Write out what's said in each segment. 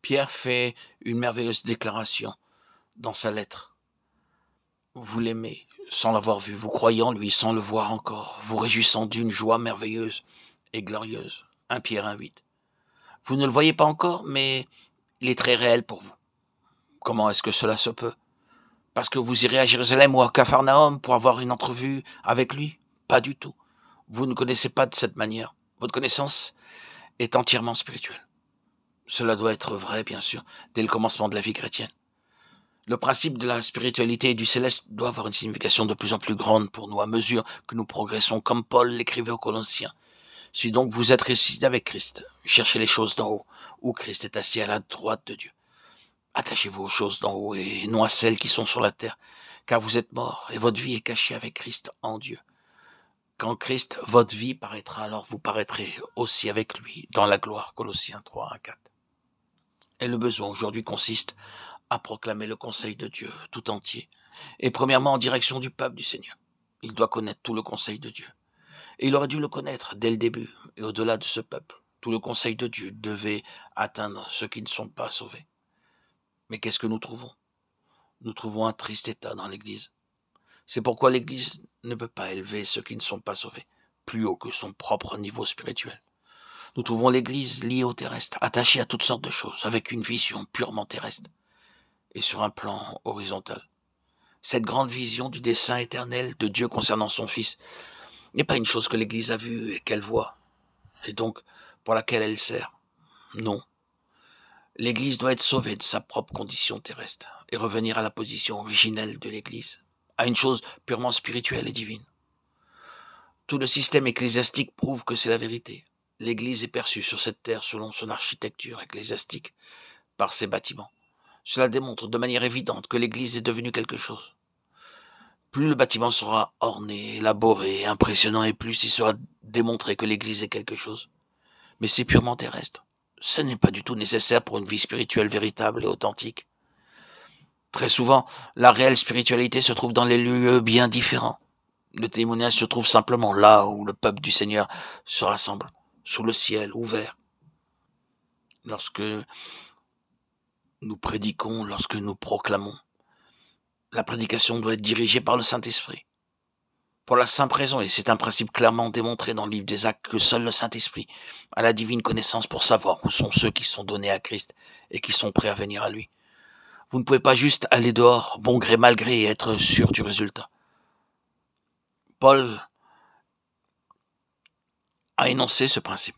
Pierre fait une merveilleuse déclaration dans sa lettre. Vous l'aimez sans l'avoir vu, vous croyez en lui sans le voir encore, vous réjouissant d'une joie merveilleuse et glorieuse. 1 Pierre 1,8. Vous ne le voyez pas encore, mais il est très réel pour vous. Comment est-ce que cela se peut? Parce que vous irez à Jérusalem ou à Capharnaüm pour avoir une entrevue avec lui? Pas du tout. Vous ne connaissez pas de cette manière. Votre connaissance est entièrement spirituelle. Cela doit être vrai, bien sûr, dès le commencement de la vie chrétienne. Le principe de la spiritualité et du céleste doit avoir une signification de plus en plus grande pour nous à mesure que nous progressons, comme Paul l'écrivait aux Colossiens. Si donc vous êtes ressuscité avec Christ, cherchez les choses d'en haut, où Christ est assis à la droite de Dieu. Attachez-vous aux choses d'en haut et non à celles qui sont sur la terre, car vous êtes morts et votre vie est cachée avec Christ en Dieu. Quand Christ, votre vie paraîtra, alors vous paraîtrez aussi avec lui dans la gloire. Colossiens 3, 1, 4. Et le besoin aujourd'hui consiste à proclamer le conseil de Dieu tout entier, et premièrement en direction du peuple du Seigneur. Il doit connaître tout le conseil de Dieu. Et il aurait dû le connaître dès le début, et au-delà de ce peuple. Tout le conseil de Dieu devait atteindre ceux qui ne sont pas sauvés. Mais qu'est-ce que nous trouvons? Nous trouvons un triste état dans l'Église. C'est pourquoi l'Église ne peut pas élever ceux qui ne sont pas sauvés, plus haut que son propre niveau spirituel. Nous trouvons l'Église liée au terrestre, attachée à toutes sortes de choses, avec une vision purement terrestre, et sur un plan horizontal. Cette grande vision du dessein éternel de Dieu concernant son Fils n'est pas une chose que l'Église a vue et qu'elle voit, et donc pour laquelle elle sert. Non. L'Église doit être sauvée de sa propre condition terrestre et revenir à la position originelle de l'Église, à une chose purement spirituelle et divine. Tout le système ecclésiastique prouve que c'est la vérité. L'Église est perçue sur cette terre selon son architecture ecclésiastique, par ses bâtiments. Cela démontre de manière évidente que l'Église est devenue quelque chose. Plus le bâtiment sera orné, élaboré, impressionnant, et plus il sera démontré que l'Église est quelque chose. Mais c'est purement terrestre. Ce n'est pas du tout nécessaire pour une vie spirituelle véritable et authentique. Très souvent, la réelle spiritualité se trouve dans les lieux bien différents. Le témoignage se trouve simplement là où le peuple du Seigneur se rassemble, sous le ciel ouvert. Lorsque nous prédiquons, lorsque nous proclamons, la prédication doit être dirigée par le Saint-Esprit. Pour la simple raison, et c'est un principe clairement démontré dans le livre des Actes, que seul le Saint-Esprit a la divine connaissance pour savoir où sont ceux qui sont donnés à Christ et qui sont prêts à venir à lui. Vous ne pouvez pas juste aller dehors, bon gré mal gré, et être sûr du résultat. Paul a énoncé ce principe.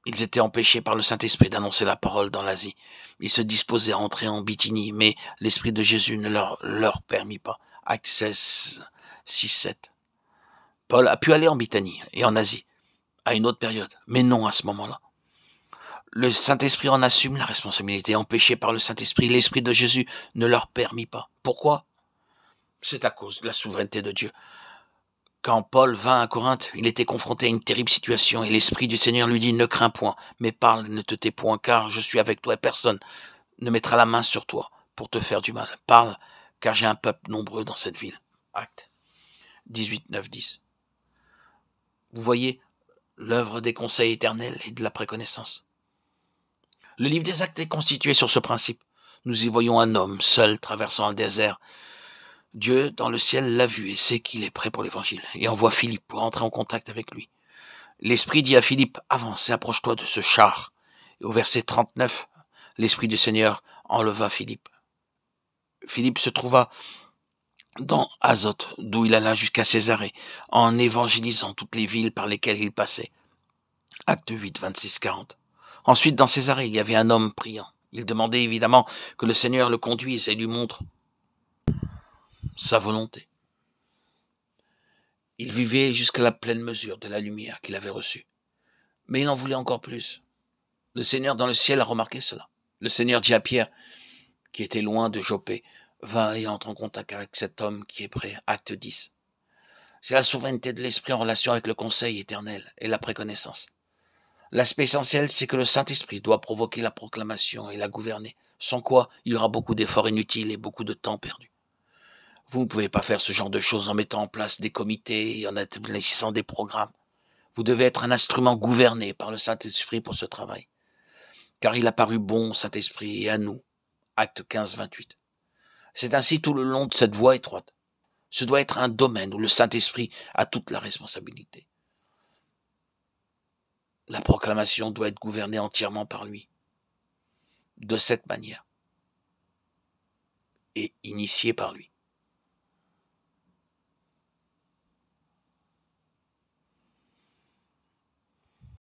Ils étaient empêchés par le Saint-Esprit d'annoncer la parole dans l'Asie. Ils se disposaient à entrer en Bithynie, mais l'Esprit de Jésus ne leur permit pas. Actes 16, 6, 7. Paul a pu aller en Bithynie et en Asie, à une autre période, mais non à ce moment-là. Le Saint-Esprit en assume la responsabilité. Empêchés par le Saint-Esprit, l'Esprit de Jésus ne leur permit pas. Pourquoi? C'est à cause de la souveraineté de Dieu. Quand Paul vint à Corinthe, il était confronté à une terrible situation et l'Esprit du Seigneur lui dit « Ne crains point, mais parle, ne te tais point, car je suis avec toi et personne ne mettra la main sur toi pour te faire du mal. Parle, car j'ai un peuple nombreux dans cette ville. » Actes 18, 9, 10. Vous voyez l'œuvre des conseils éternels et de la préconnaissance. Le livre des Actes est constitué sur ce principe. Nous y voyons un homme seul traversant un désert. Dieu, dans le ciel, l'a vu et sait qu'il est prêt pour l'évangile et envoie Philippe pour entrer en contact avec lui. L'Esprit dit à Philippe, avance et approche-toi de ce char. Et au verset 39, l'Esprit du Seigneur enleva Philippe. Philippe se trouva dans Azote, d'où il alla jusqu'à Césarée, en évangélisant toutes les villes par lesquelles il passait. Acte 8, 26, 40. Ensuite, dans Césarée, il y avait un homme priant. Il demandait évidemment que le Seigneur le conduise et lui montre sa volonté. Il vivait jusqu'à la pleine mesure de la lumière qu'il avait reçue. Mais il en voulait encore plus. Le Seigneur dans le ciel a remarqué cela. Le Seigneur dit à Pierre, qui était loin de Joppé, va et entre en contact avec cet homme qui est prêt. Acte 10. C'est la souveraineté de l'Esprit en relation avec le conseil éternel et la préconnaissance. L'aspect essentiel, c'est que le Saint-Esprit doit provoquer la proclamation et la gouverner, sans quoi il y aura beaucoup d'efforts inutiles et beaucoup de temps perdu. Vous ne pouvez pas faire ce genre de choses en mettant en place des comités et en établissant des programmes. Vous devez être un instrument gouverné par le Saint-Esprit pour ce travail. car il a paru bon au Saint-Esprit et à nous. Acte 15, 28. C'est ainsi tout le long de cette voie étroite. Ce doit être un domaine où le Saint-Esprit a toute la responsabilité. La proclamation doit être gouvernée entièrement par lui, de cette manière, et initiée par lui.